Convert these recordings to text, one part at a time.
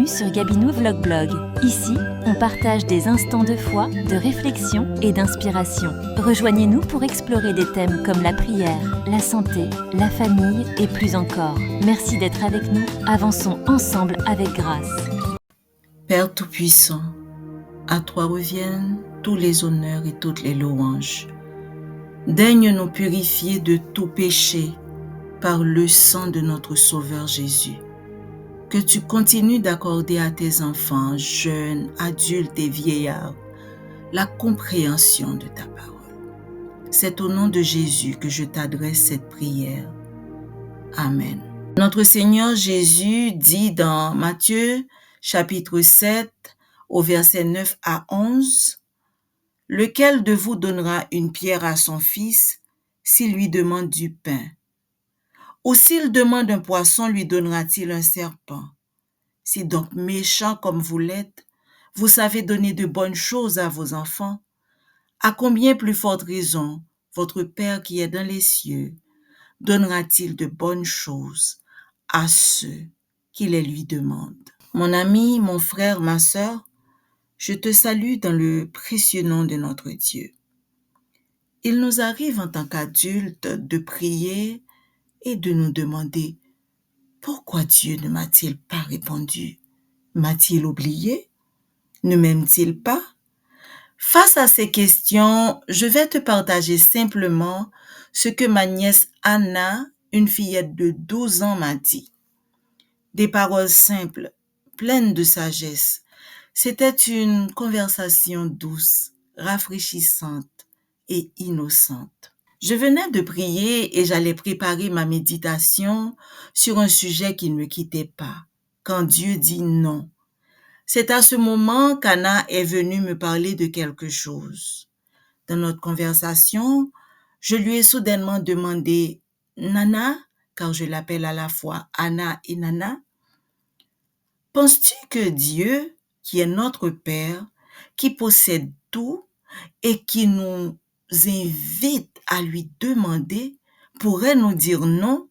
sur Gabinou Vlog Blog. Ici, on partage des instants de foi, de réflexion et d'inspiration. Rejoignez-nous pour explorer des thèmes comme la prière, la santé, la famille et plus encore. Merci d'être avec nous. Avançons ensemble avec grâce. Père Tout-Puissant, à toi reviennent tous les honneurs et toutes les louanges. Daigne nous purifier de tout péché par le sang de notre Sauveur Jésus. Que tu continues d'accorder à tes enfants, jeunes, adultes et vieillards, la compréhension de ta parole. C'est au nom de Jésus que je t'adresse cette prière. Amen. Notre Seigneur Jésus dit dans Matthieu chapitre 7 au verset 9 à 11, « Lequel de vous donnera une pierre à son fils s'il lui demande du pain? Ou s'il demande un poisson, lui donnera-t-il un serpent? Si donc méchant comme vous l'êtes, vous savez donner de bonnes choses à vos enfants, à combien plus forte raison votre Père qui est dans les cieux donnera-t-il de bonnes choses à ceux qui les lui demandent? » Mon ami, mon frère, ma sœur, je te salue dans le précieux nom de notre Dieu. Il nous arrive en tant qu'adultes de prier et de nous demander « Pourquoi Dieu ne m'a-t-il pas répondu? M'a-t-il oublié? Ne m'aime-t-il pas ?» Face à ces questions, je vais te partager simplement ce que ma nièce Anna, une fillette de 12 ans, m'a dit. Des paroles simples, pleines de sagesse. C'était une conversation douce, rafraîchissante et innocente. Je venais de prier et j'allais préparer ma méditation sur un sujet qui ne me quittait pas, quand Dieu dit non. C'est à ce moment qu'Anna est venue me parler de quelque chose. Dans notre conversation, je lui ai soudainement demandé « Nana », car je l'appelle à la fois Anna et Nana, « penses-tu que Dieu, qui est notre Père, qui possède tout et qui nous invite à lui demander, pourrait nous dire non? »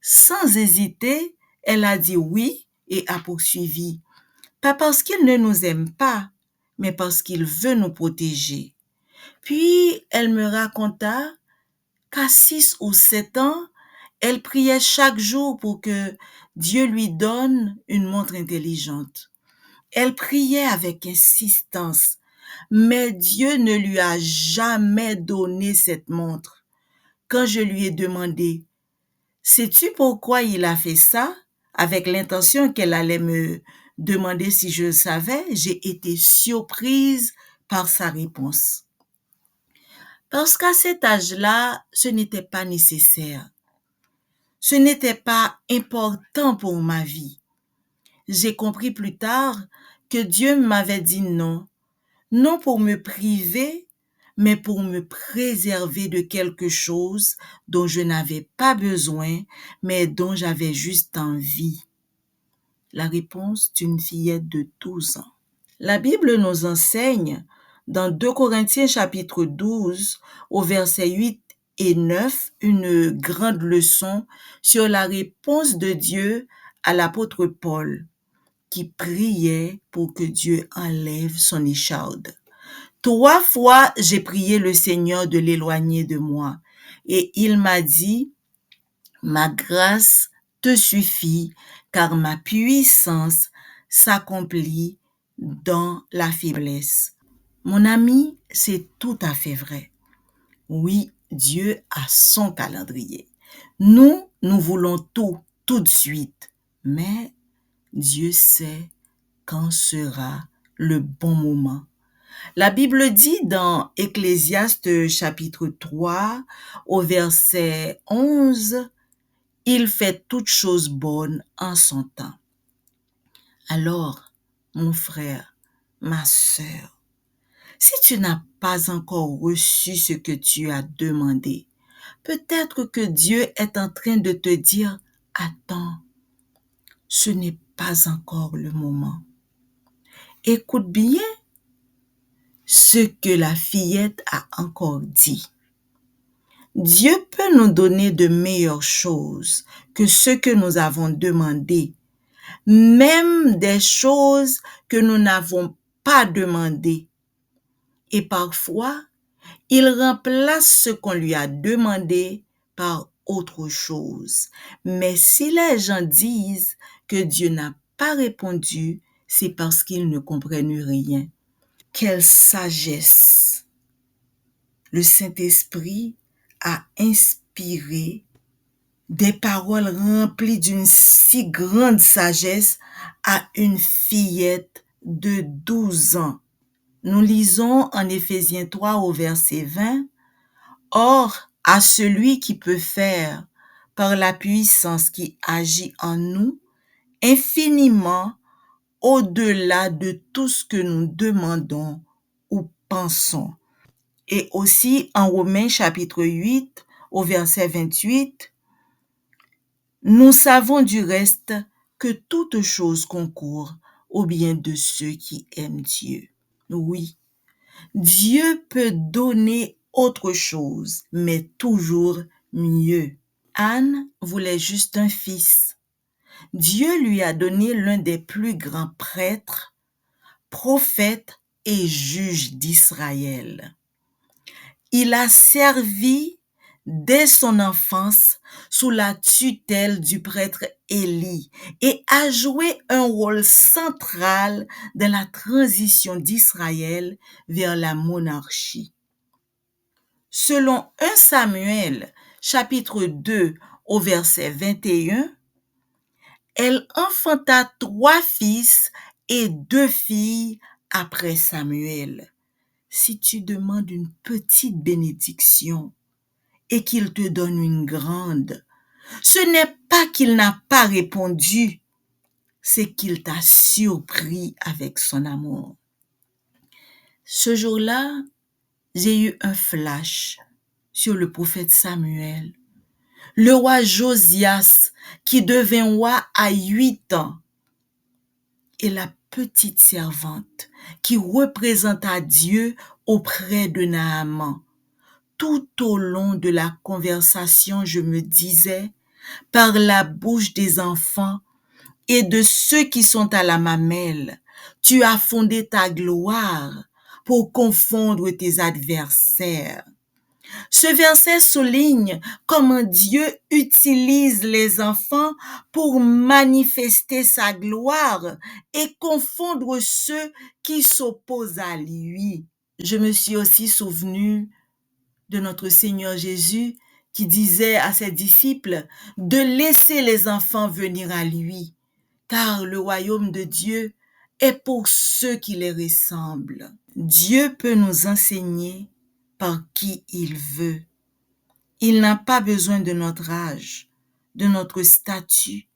Sans hésiter, elle a dit oui et a poursuivi. Pas parce qu'il ne nous aime pas, mais parce qu'il veut nous protéger. Puis, elle me raconta qu'à 6 ou 7 ans, elle priait chaque jour pour que Dieu lui donne une montre intelligente. Elle priait avec insistance, mais Dieu ne lui a jamais donné cette montre. Quand je lui ai demandé « Sais-tu pourquoi il a fait ça ?» avec l'intention qu'elle allait me demander si je le savais, j'ai été surprise par sa réponse. Parce qu'à cet âge-là, ce n'était pas nécessaire. Ce n'était pas important pour ma vie. J'ai compris plus tard que Dieu m'avait dit non, non pour me priver, mais pour me préserver de quelque chose dont je n'avais pas besoin, mais dont j'avais juste envie. La réponse d'une fillette de 12 ans. La Bible nous enseigne dans 2 Corinthiens chapitre 12 au verset 8 et 9 une grande leçon sur la réponse de Dieu à l'apôtre Paul qui priait pour que Dieu enlève son écharde. « 3 fois j'ai prié le Seigneur de l'éloigner de moi et il m'a dit « Ma grâce te suffit car ma puissance s'accomplit dans la faiblesse. » Mon ami, c'est tout à fait vrai. Oui, Dieu a son calendrier. Nous voulons tout de suite, mais Dieu sait quand sera le bon moment. La Bible dit dans Ecclésiaste chapitre 3 au verset 11, « Il fait toutes choses bonnes en son temps. » Alors, mon frère, ma sœur, si tu n'as pas encore reçu ce que tu as demandé, peut-être que Dieu est en train de te dire « Attends, ce n'est pas encore le moment. » Écoute bien ce que la fillette a encore dit. Dieu peut nous donner de meilleures choses que ce que nous avons demandé, même des choses que nous n'avons pas demandées. Et parfois, il remplace ce qu'on lui a demandé par autre chose. Mais si les gens disent que Dieu n'a pas répondu, c'est parce qu'ils ne comprennent rien. Quelle sagesse! Le Saint-Esprit a inspiré des paroles remplies d'une si grande sagesse à une fillette de 12 ans. Nous lisons en Éphésiens 3 au verset 20, « Or, à celui qui peut faire, par la puissance qui agit en nous, infiniment au-delà de tout ce que nous demandons ou pensons. » Et aussi en Romains chapitre 8 au verset 28, « Nous savons du reste que toute chose concourt au bien de ceux qui aiment Dieu. » Oui, Dieu peut donner autre chose, mais toujours mieux. Anne voulait juste un fils. Dieu lui a donné l'un des plus grands prêtres, prophètes et juges d'Israël. Il a servi dès son enfance sous la tutelle du prêtre Élie et a joué un rôle central dans la transition d'Israël vers la monarchie. Selon 1 Samuel, chapitre 2, au verset 21, elle enfanta 3 fils et 2 filles après Samuel. Si tu demandes une petite bénédiction et qu'il te donne une grande, ce n'est pas qu'il n'a pas répondu, c'est qu'il t'a surpris avec son amour. Ce jour-là, j'ai eu un flash sur le prophète Samuel, le roi Josias qui devint roi à 8 ans, et la petite servante qui représenta Dieu auprès de Naaman. Tout au long de la conversation, je me disais, par la bouche des enfants et de ceux qui sont à la mamelle, tu as fondé ta gloire pour confondre tes adversaires. Ce verset souligne comment Dieu utilise les enfants pour manifester sa gloire et confondre ceux qui s'opposent à lui. Je me suis aussi souvenu de notre Seigneur Jésus qui disait à ses disciples de laisser les enfants venir à lui, car le royaume de Dieu est pour ceux qui les ressemblent. Dieu peut nous enseigner par qui il veut. Il n'a pas besoin de notre âge, de notre statut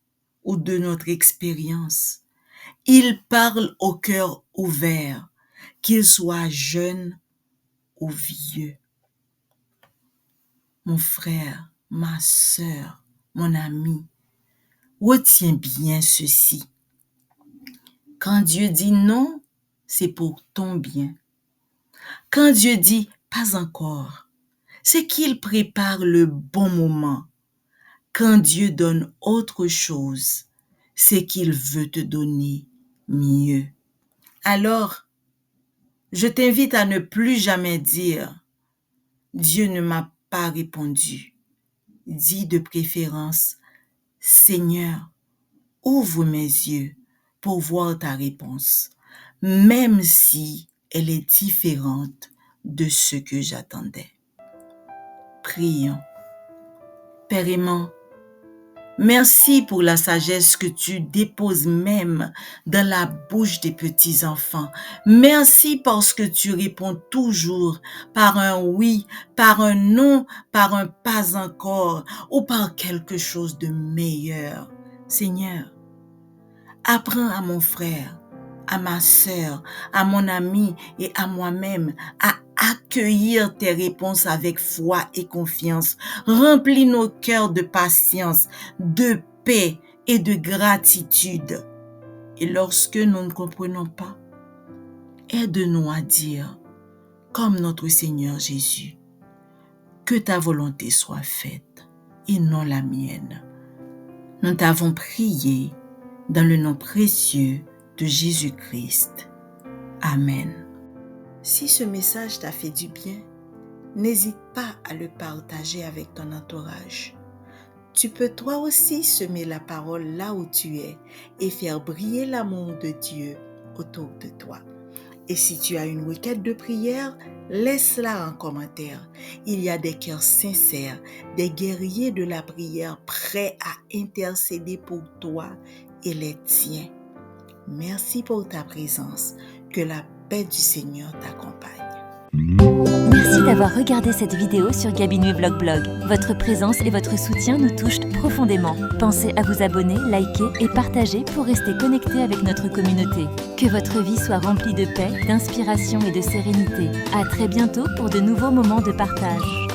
ou de notre expérience. Il parle au cœur ouvert, qu'il soit jeune ou vieux. Mon frère, ma sœur, mon ami, retiens bien ceci. Quand Dieu dit non, c'est pour ton bien. Quand Dieu dit pas encore, c'est qu'il prépare le bon moment. Quand Dieu donne autre chose, c'est qu'il veut te donner mieux. Alors, je t'invite à ne plus jamais dire « Dieu ne m'a pas répondu ». Dis de préférence « Seigneur, ouvre mes yeux pour voir ta réponse, même si elle est différente de ce que j'attendais. » Prions. Père aimant, merci pour la sagesse que tu déposes même dans la bouche des petits-enfants. Merci parce que tu réponds toujours par un oui, par un non, par un pas encore ou par quelque chose de meilleur. Seigneur, apprends à mon frère, à ma sœur, à mon ami et à moi-même à accueillir tes réponses avec foi et confiance. Remplis nos cœurs de patience, de paix et de gratitude. Et lorsque nous ne comprenons pas, aide-nous à dire, comme notre Seigneur Jésus, que ta volonté soit faite et non la mienne. Nous t'avons prié dans le nom précieux de Jésus-Christ. Amen. Si ce message t'a fait du bien, n'hésite pas à le partager avec ton entourage. Tu peux toi aussi semer la parole là où tu es et faire briller l'amour de Dieu autour de toi. Et si tu as une requête de prière, laisse-la en commentaire. Il y a des cœurs sincères, des guerriers de la prière prêts à intercéder pour toi et les tiens. Merci pour ta présence. Que la paix du Seigneur t'accompagne. Merci d'avoir regardé cette vidéo sur Gabinoué Blog. Votre présence et votre soutien nous touchent profondément. Pensez à vous abonner, liker et partager pour rester connecté avec notre communauté. Que votre vie soit remplie de paix, d'inspiration et de sérénité. À très bientôt pour de nouveaux moments de partage.